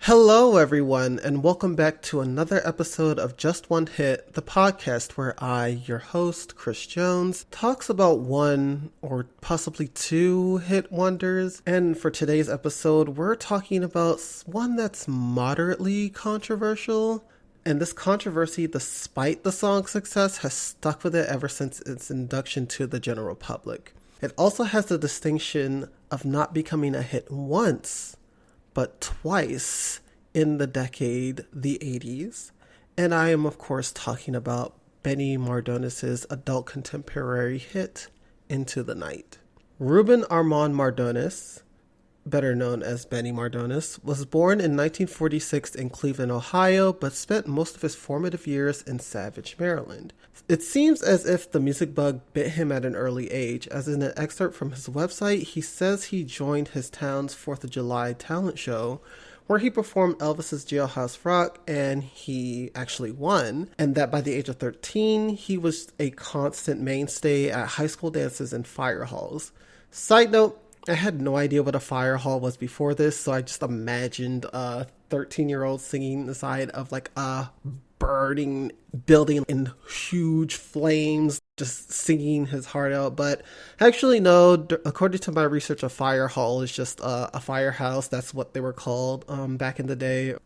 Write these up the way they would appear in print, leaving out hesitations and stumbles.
Hello, everyone, and welcome back to another episode of Just One Hit, the podcast where I, your host, Chris Jones, talks about one or possibly two hit wonders. And for today's episode, we're talking about one that's moderately controversial. And this controversy, despite the song's success, has stuck with it ever since its induction to the general public. It also has the distinction of not becoming a hit once, but twice in the decade, the 80s. And I am, of course, talking about Benny Mardones' adult contemporary hit, Into the Night. Ruben Armand Mardones, better known as Benny Mardones, was born in 1946 in Cleveland, Ohio, but spent most of his formative years in Savage, Maryland. It seems as if the music bug bit him at an early age, as in an excerpt from his website, he says he joined his town's 4th of July talent show, where he performed Elvis's Jailhouse Rock, and he actually won, and that by the age of 13, he was a constant mainstay at high school dances and fire halls. Side note, I had no idea what a fire hall was before this, so I just imagined a 13-year-old singing the side of like a burning building in huge flames, just singing his heart out. But actually, no, according to my research, a fire hall is just a firehouse. That's what they were called back in the day.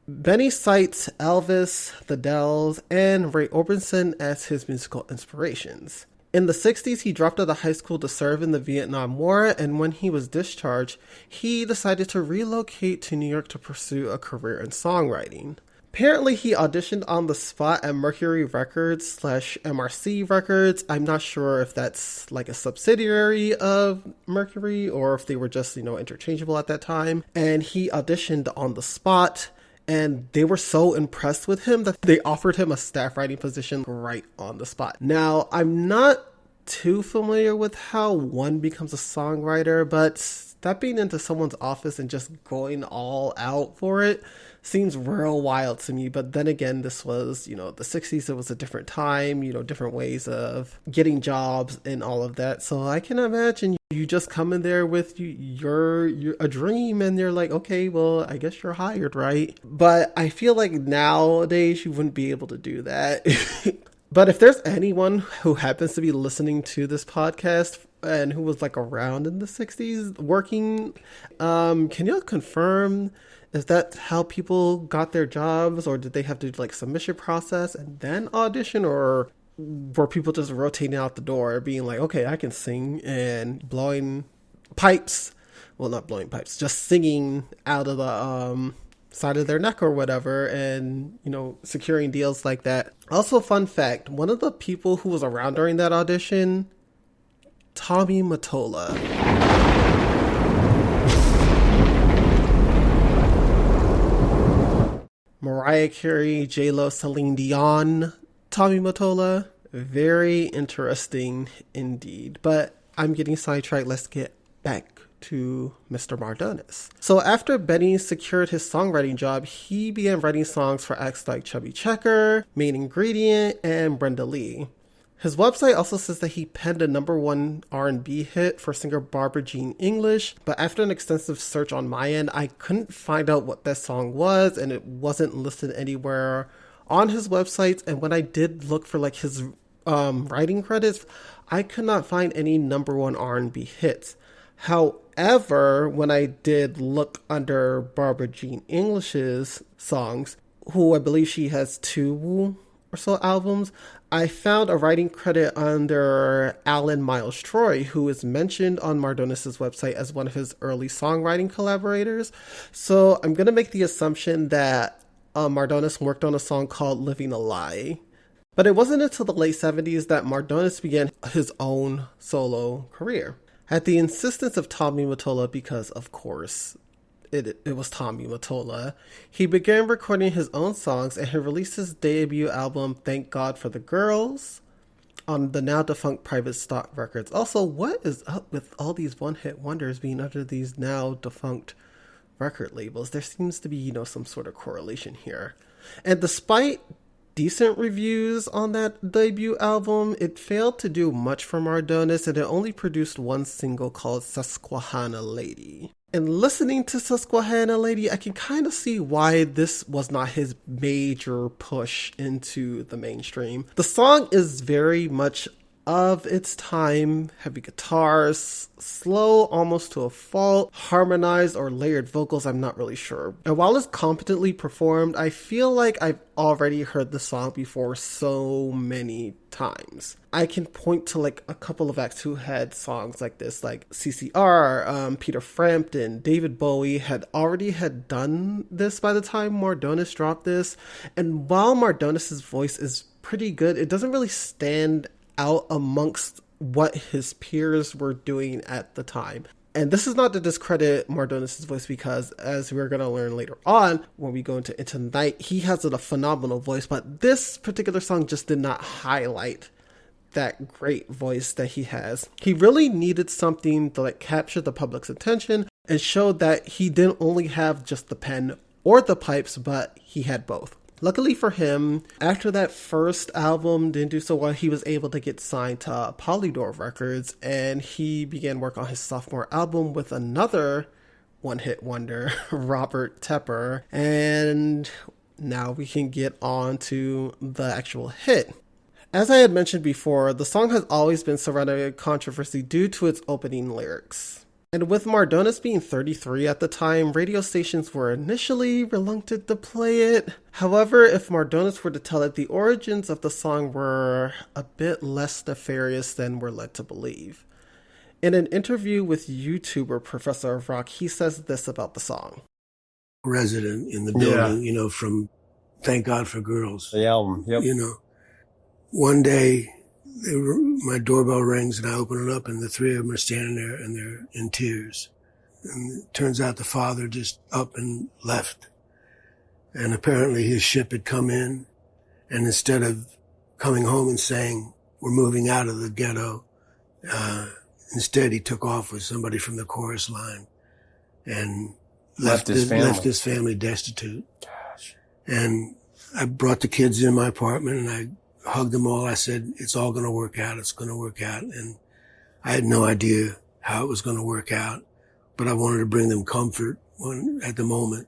Benny cites Elvis, the Dells, and Ray Orbison as his musical inspirations. In the 60s, he dropped out of high school to serve in the Vietnam War, and when he was discharged, he decided to relocate to New York to pursue a career in songwriting. Apparently, he auditioned on the spot at Mercury Records / MRC Records. I'm not sure if that's like a subsidiary of Mercury or if they were just, interchangeable at that time. And he auditioned on the spot. And they were so impressed with him that they offered him a staff writing position right on the spot. Now, I'm not too familiar with how one becomes a songwriter, but stepping into someone's office and just going all out for it seems real wild to me. But then again, this was, the 60s. It was a different time, different ways of getting jobs and all of that. So I can imagine you just come in there with your a dream and you're like, okay, well, I guess you're hired, right? But I feel like nowadays you wouldn't be able to do that. But if there's anyone who happens to be listening to this podcast and who was like around in the 60s working, can you confirm, is that how people got their jobs, or did they have to do like submission process and then audition, or were people just rotating out the door being like, okay, I can sing, and blowing pipes, well, not blowing pipes, just singing out of the side of their neck or whatever, and securing deals like that. Also, fun fact, one of the people who was around during that audition, Tommy Mottola. Mariah Carey, J-Lo, Celine Dion, Tommy Mottola. Very interesting indeed. But I'm getting sidetracked. Let's get back to Mr. Mardones. So after Benny secured his songwriting job, he began writing songs for acts like Chubby Checker, Main Ingredient, and Brenda Lee. His website also says that he penned a #1 R&B hit for singer Barbara Jean English, but after an extensive search on my end, I couldn't find out what that song was, and it wasn't listed anywhere on his website. And when I did look for like his writing credits, I could not find any #1 R&B hits. However, when I did look under Barbara Jean English's songs, who I believe she has 2 or so albums, I found a writing credit under Alan Miles Troy, who is mentioned on Mardones' website as one of his early songwriting collaborators. So I'm going to make the assumption that Mardones worked on a song called Living a Lie. But it wasn't until the late 70s that Mardones began his own solo career. At the insistence of Tommy Mottola, because of course it was Tommy Mottola, he began recording his own songs, and he released his debut album, Thank God for the Girls, on the now defunct Private Stock Records. Also, what is up with all these one-hit wonders being under these now defunct record labels? There seems to be, some sort of correlation here. And despite decent reviews on that debut album, it failed to do much for Mardones, and it only produced one single called Susquehanna Lady. And listening to Susquehanna Lady, I can kind of see why this was not his major push into the mainstream. The song is very much of its time, heavy guitars, slow almost to a fault, harmonized or layered vocals, I'm not really sure. And while it's competently performed, I feel like I've already heard the song before so many times. I can point to like a couple of acts who had songs like this, like CCR, Peter Frampton, David Bowie had done this by the time Mardones dropped this. And while Mardones' voice is pretty good, it doesn't really stand out amongst what his peers were doing at the time. And this is not to discredit Mardones' voice, because as we're going to learn later on when we go into Night, he has a phenomenal voice, but this particular song just did not highlight that great voice that he has. He really needed something to like capture the public's attention and show that he didn't only have just the pen or the pipes, but he had both. Luckily for him, after that first album didn't do so well, he was able to get signed to Polydor Records, and he began work on his sophomore album with another one-hit wonder, Robert Tepper. And now we can get on to the actual hit. As I had mentioned before, the song has always been surrounded by controversy due to its opening lyrics. And with Mardones being 33 at the time, radio stations were initially reluctant to play it. However, if Mardones were to tell it, the origins of the song were a bit less nefarious than we're led to believe. In an interview with YouTuber Professor of Rock, he says this about the song. Resident in the building, from Thank God for Girls. The album, yep. One day, my doorbell rings and I open it up and the three of them are standing there and they're in tears. And it turns out the father just up and left. And apparently his ship had come in, and instead of coming home and saying, we're moving out of the ghetto, instead he took off with somebody from the chorus line and left his family destitute. Gosh. And I brought the kids in my apartment and I hugged them all. I said, it's all going to work out. It's going to work out. And I had no idea how it was going to work out, but I wanted to bring them comfort at the moment.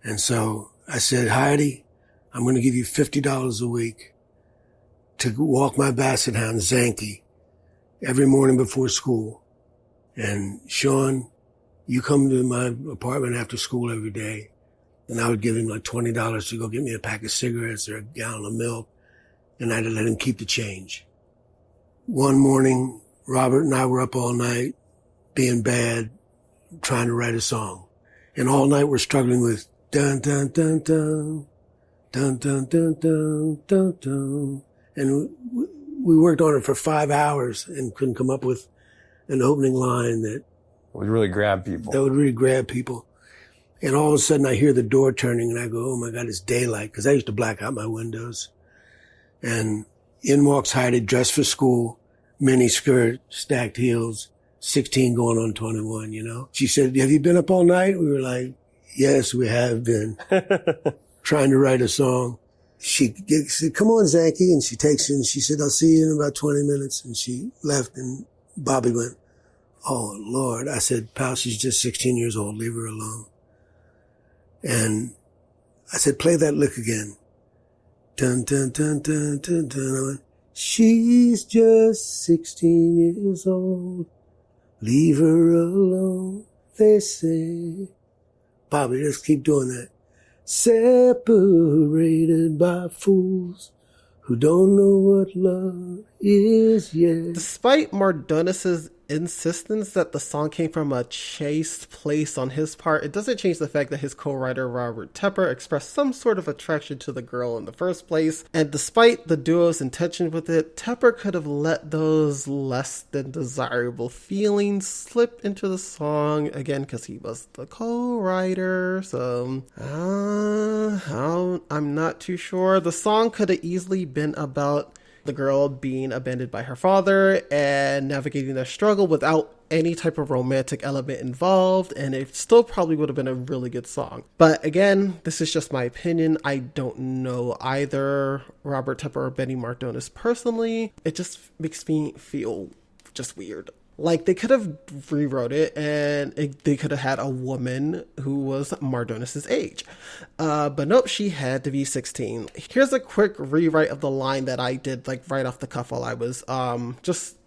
And so I said, Heidi, I'm going to give you $50 a week to walk my basset hound, Zanky, every morning before school. And Sean, you come to my apartment after school every day. And I would give him like $20 to go get me a pack of cigarettes or a gallon of milk. And I'd let him keep the change. One morning, Robert and I were up all night being bad, trying to write a song. And all night we're struggling with dun, dun, dun, dun, dun, dun, dun, dun, dun, dun. And we worked on it for 5 hours and couldn't come up with an opening line that would really grab people. And all of a sudden I hear the door turning and I go, oh my God, it's daylight. Cause I used to black out my windows. And in walks Heidi, dressed for school, mini skirt, stacked heels, 16 going on 21, She said, have you been up all night? We were like, yes, we have been. Trying to write a song. She said, come on, Zanky. And she takes it and she said, I'll see you in about 20 minutes. And she left and Bobby went, oh, Lord. I said, pal, she's just 16 years old. Leave her alone. And I said, play that lick again. Dun, dun, dun, dun, dun, dun. I went, she's just 16 years old. Leave her alone, they say. Bobby, just keep doing that. Separated by fools who don't know what love is yet. Despite Mardones' insistence that the song came from a chaste place on his part, it doesn't change the fact that his co-writer Robert Tepper expressed some sort of attraction to the girl in the first place. And despite the duo's intention with it, Tepper could have let those less than desirable feelings slip into the song, again because he was the co-writer. So I'm not too sure. The song could have easily been about the girl being abandoned by her father and navigating their struggle without any type of romantic element involved, and it still probably would have been a really good song. But again, this is just my opinion. I don't know either Robert Tepper or Benny Mardones personally. It just makes me feel just weird. Like, they could have rewrote it and they could have had a woman who was Mardones' age. But nope, she had to be 16. Here's a quick rewrite of the line that I did, like, right off the cuff while I was just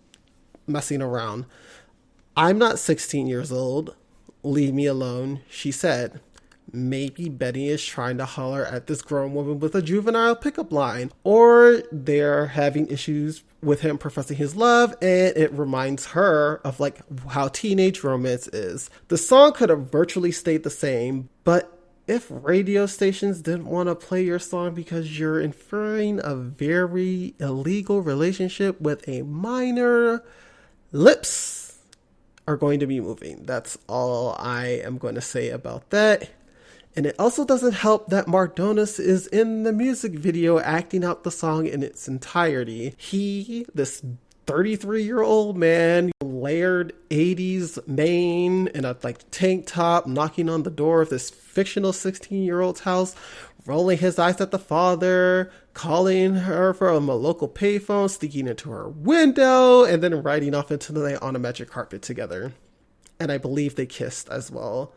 messing around. "I'm not 16 years old. Leave me alone," she said. Maybe Benny is trying to holler at this grown woman with a juvenile pickup line, or they're having issues with him professing his love, and it reminds her of like how teenage romance is. The song could have virtually stayed the same, but if radio stations didn't want to play your song because you're inferring a very illegal relationship with a minor, lips are going to be moving. That's all I am going to say about that. And it also doesn't help that Mardones is in the music video acting out the song in its entirety. He, this 33-year-old man, layered 80s mane in a like tank top, knocking on the door of this fictional 16-year-old's house, rolling his eyes at the father, calling her from a local payphone, sneaking into her window, and then riding off into the night on a magic carpet together. And I believe they kissed as well.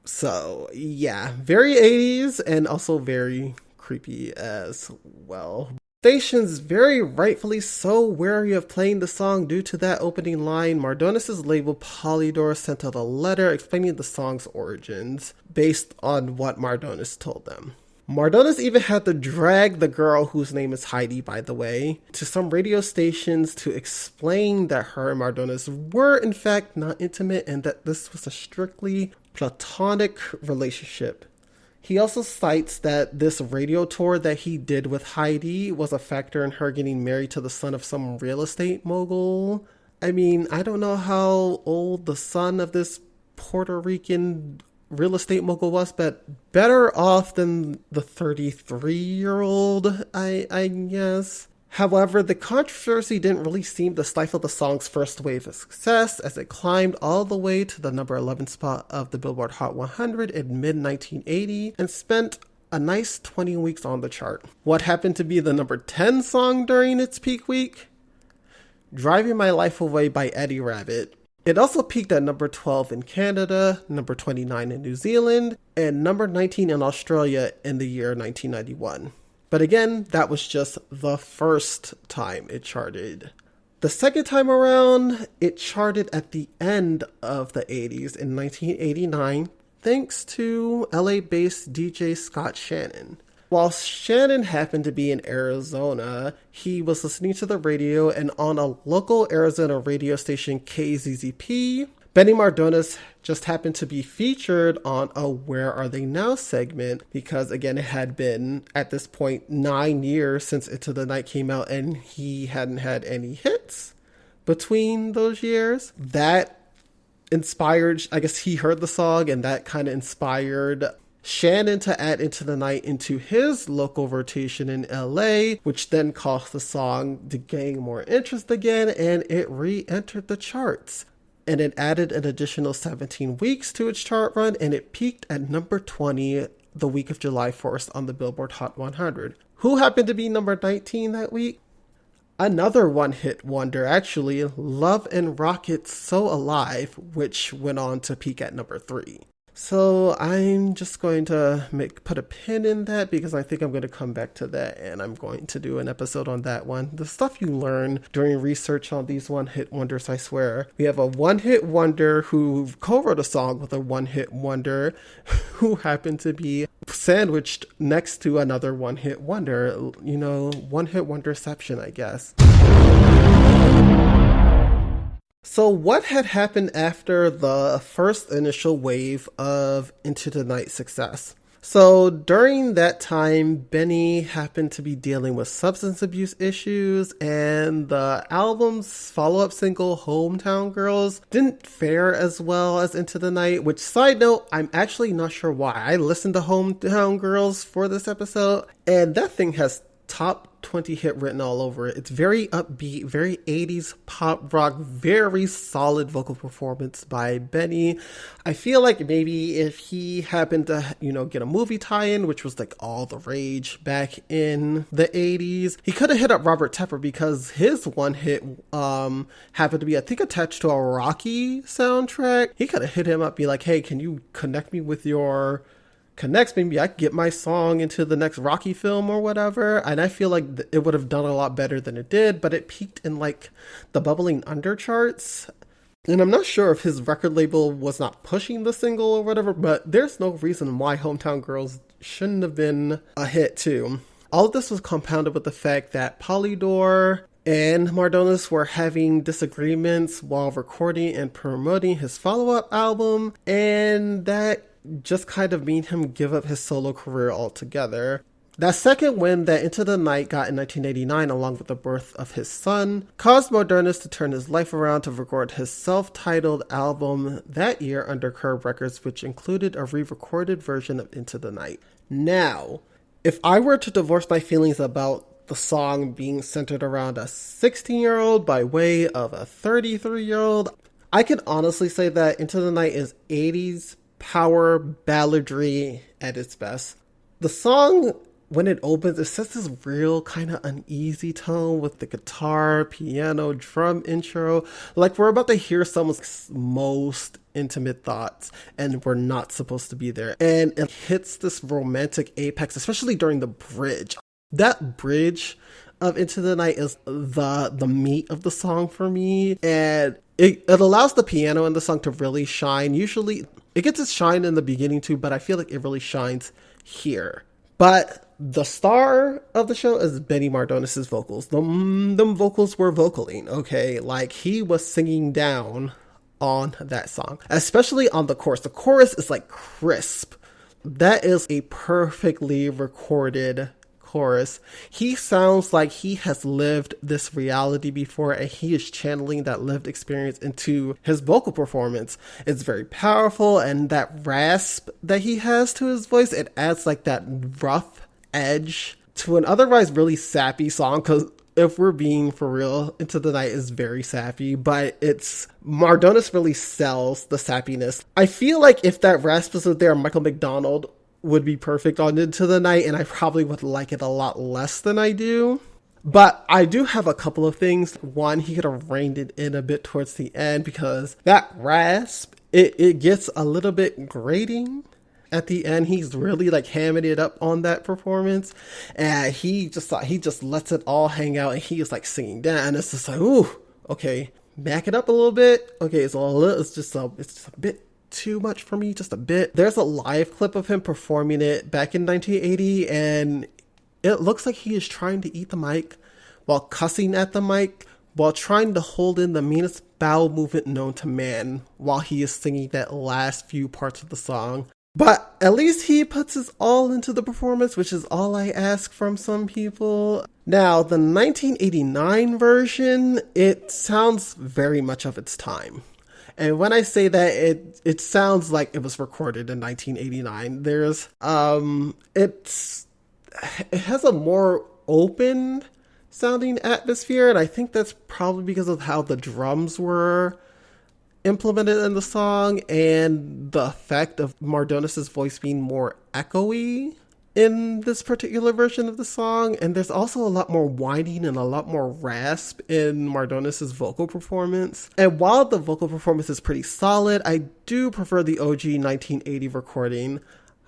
So, yeah, very 80s and also very creepy as well. Stations very rightfully so wary of playing the song due to that opening line. Mardones' label Polydor sent out a letter explaining the song's origins based on what Mardones told them. Mardones even had to drag the girl, whose name is Heidi, by the way, to some radio stations to explain that her and Mardones were in fact not intimate and that this was a strictly platonic relationship. He also cites that this radio tour that he did with Heidi was a factor in her getting married to the son of some real estate mogul. I mean, I don't know how old the son of this Puerto Rican real estate mogul was, but better off than the 33-year-old, I guess. However, the controversy didn't really seem to stifle the song's first wave of success, as it climbed all the way to the number 11 spot of the Billboard Hot 100 in mid-1980 and spent a nice 20 weeks on the chart. What happened to be the number 10 song during its peak week? "Driving My Life Away" by Eddie Rabbitt. It also peaked at number 12 in Canada, number 29 in New Zealand, and number 19 in Australia in the year 1991. But again, that was just the first time it charted. The second time around, it charted at the end of the 80s in 1989, thanks to LA-based DJ Scott Shannon. While Shannon happened to be in Arizona, he was listening to the radio, and on a local Arizona radio station, KZZP, Benny Mardones just happened to be featured on a Where Are They Now segment because, again, it had been, at this point, 9 years since Into the Night came out, and he hadn't had any hits between those years. That inspired, I guess he heard the song, and that kind of inspired Shannon to add Into the Night into his local rotation in LA, which then caused the song to gain more interest again, and it re-entered the charts. And it added an additional 17 weeks to its chart run, and it peaked at number 20 the week of July 1st on the Billboard Hot 100. Who happened to be number 19 that week? Another one-hit wonder, actually, Love and Rocket's So Alive, which went on to peak at number 3. So I'm just going to put a pin in that because I think I'm going to come back to that, and I'm going to do an episode on that one. The stuff you learn during research on these one-hit wonders, I swear. We have a one-hit wonder who co-wrote a song with a one-hit wonder who happened to be sandwiched next to another one-hit wonder. You know, one-hit wonderception, I guess. So what had happened after the first initial wave of Into the Night success? So during that time, Benny happened to be dealing with substance abuse issues, and the album's follow-up single, Hometown Girls, didn't fare as well as Into the Night, which, side note, I'm actually not sure why. I listened to Hometown Girls for this episode, and that thing has top 20 hit written all over it. It's very upbeat, very 80s pop rock, very solid vocal performance by Benny. I feel like maybe if he happened to, get a movie tie-in, which was like all the rage back in the 80s, he could have hit up Robert Tepper because his one hit happened to be, I think, attached to a Rocky soundtrack. He could have hit him up, be like, hey, can you connect me with your connects? Maybe I could get my song into the next Rocky film or whatever. And I feel like it would have done a lot better than it did, but it peaked in like the bubbling under charts. And I'm not sure if his record label was not pushing the single or whatever, but there's no reason why Hometown Girls shouldn't have been a hit too. All of this was compounded with the fact that Polydor and Mardones were having disagreements while recording and promoting his follow-up album, and that just kind of made him give up his solo career altogether. That second win that Into the Night got in 1989, along with the birth of his son, caused Mardones to turn his life around to record his self-titled album that year under Curb Records, which included a re-recorded version of Into the Night. Now, if I were to divorce my feelings about the song being centered around a 16-year-old by way of a 33-year-old, I can honestly say that Into the Night is 80s power balladry at its best. The song, when it opens, it sets this real kind of uneasy tone with the guitar, piano, drum intro, like we're about to hear someone's most intimate thoughts and we're not supposed to be there. And it hits this romantic apex, especially during the bridge. That bridge of Into the Night is the meat of the song for me, and it allows the piano in the song to really shine. Usually it gets its shine in the beginning too, but I feel like it really shines here. But the star of the show is Benny Mardones' vocals. Them vocals were vocaling, okay? Like, he was singing down on that song, especially on the chorus. The chorus is like crisp. That is a perfectly recorded chorus. He sounds like he has lived this reality before, and he is channeling that lived experience into his vocal performance. It's very powerful, and that rasp that he has to his voice, it adds like that rough edge to an otherwise really sappy song, because if we're being for real, Into the Night is very sappy, but Mardones really sells the sappiness. I feel like if that rasp was there, Michael McDonald would be perfect on Into the Night, and I probably would like it a lot less than I do. But I do have a couple of things. One, he could have reined it in a bit towards the end, because that rasp, it gets a little bit grating at the end. He's really like hamming it up on that performance, and he just lets it all hang out, and he is like singing down. It's just like, ooh, okay, back it up a little bit. Okay, it's just a bit too much for me, just a bit. There's a live clip of him performing it back in 1980, and it looks like he is trying to eat the mic while cussing at the mic, while trying to hold in the meanest bowel movement known to man while he is singing that last few parts of the song. But at least he puts his all into the performance, which is all I ask from some people. Now, the 1989 version, it sounds very much of its time. And when I say that, it sounds like it was recorded in 1989. It has a more open sounding atmosphere, and I think that's probably because of how the drums were implemented in the song and the effect of Mardones' voice being more echoey in this particular version of the song. And there's also a lot more whining and a lot more rasp in Mardones' vocal performance. And while the vocal performance is pretty solid, I do prefer the OG 1980 recording.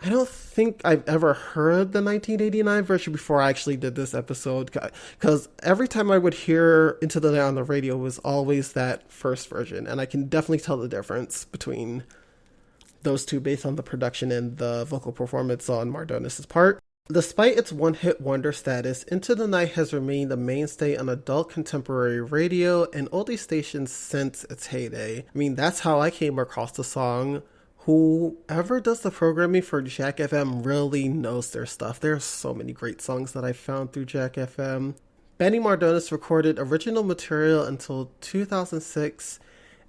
I don't think I've ever heard the 1989 version before I actually did this episode, because every time I would hear Into the Night on the radio, it was always that first version, and I can definitely tell the difference between those two based on the production and the vocal performance on Mardones' part. Despite its one-hit wonder status, Into the Night has remained a mainstay on adult contemporary radio and oldie stations since its heyday. I mean, that's how I came across the song. Whoever does the programming for Jack FM really knows their stuff. There's so many great songs that I found through Jack FM. Benny Mardones recorded original material until 2006,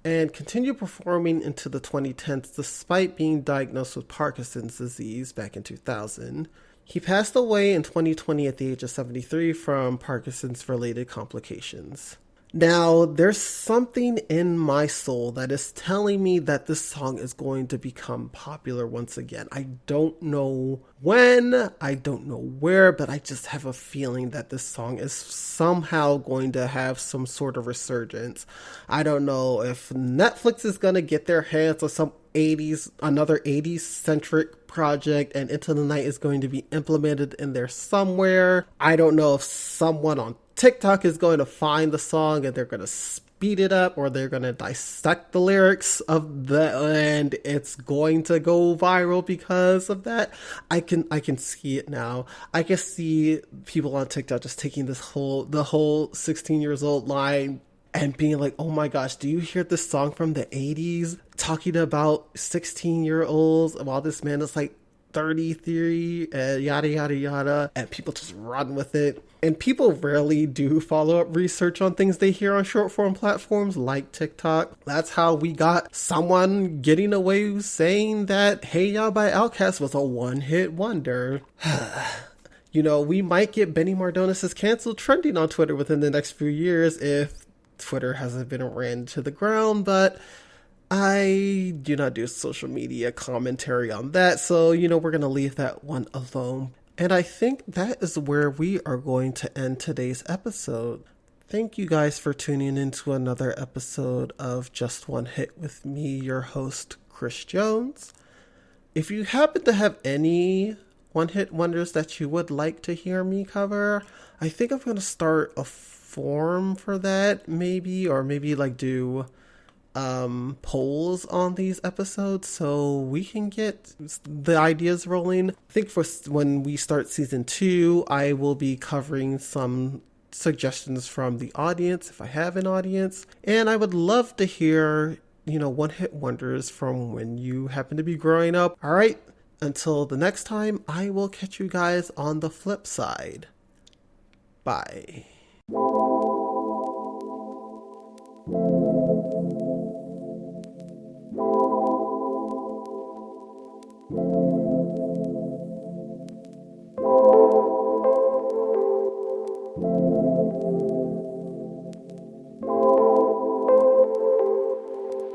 and continued performing into the 2010s despite being diagnosed with Parkinson's disease back in 2000. He passed away in 2020 at the age of 73 from Parkinson's-related complications. Now, there's something in my soul that is telling me that this song is going to become popular once again. I don't know when, I don't know where, but I just have a feeling that this song is somehow going to have some sort of resurgence. I don't know if Netflix is going to get their hands on another 80s centric project, and Into the Night is going to be implemented in there somewhere. I don't know if someone on TikTok is going to find the song and they're going to speed it up, or they're going to dissect the lyrics of and it's going to go viral because of that. I can see it now. I can see people on TikTok just taking the whole 16 years old line and being like, oh my gosh, do you hear this song from the 80s talking about 16-year-olds while this man is like 33 and yada yada yada, and people just run with it. And people rarely do follow up research on things they hear on short form platforms like TikTok. That's how we got someone getting away saying that Hey Ya by Outkast was a one-hit wonder. You know, we might get Benny Mardones' canceled trending on Twitter within the next few years if Twitter hasn't been ran to the ground, but I do not do social media commentary on that, so, you know, we're going to leave that one alone. And I think that is where we are going to end today's episode. Thank you guys for tuning into another episode of Just One Hit with me, your host, Chris Jones. If you happen to have any one-hit wonders that you would like to hear me cover, I think I'm going to start a form for that, maybe like do polls on these episodes so we can get the ideas rolling. I think for when we start season 2, I will be covering some suggestions from the audience if I have an audience, and I would love to hear, you know, one-hit wonders from when you happen to be growing up. All right, until the next time, I will catch you guys on the flip side. Bye.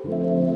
Thank you.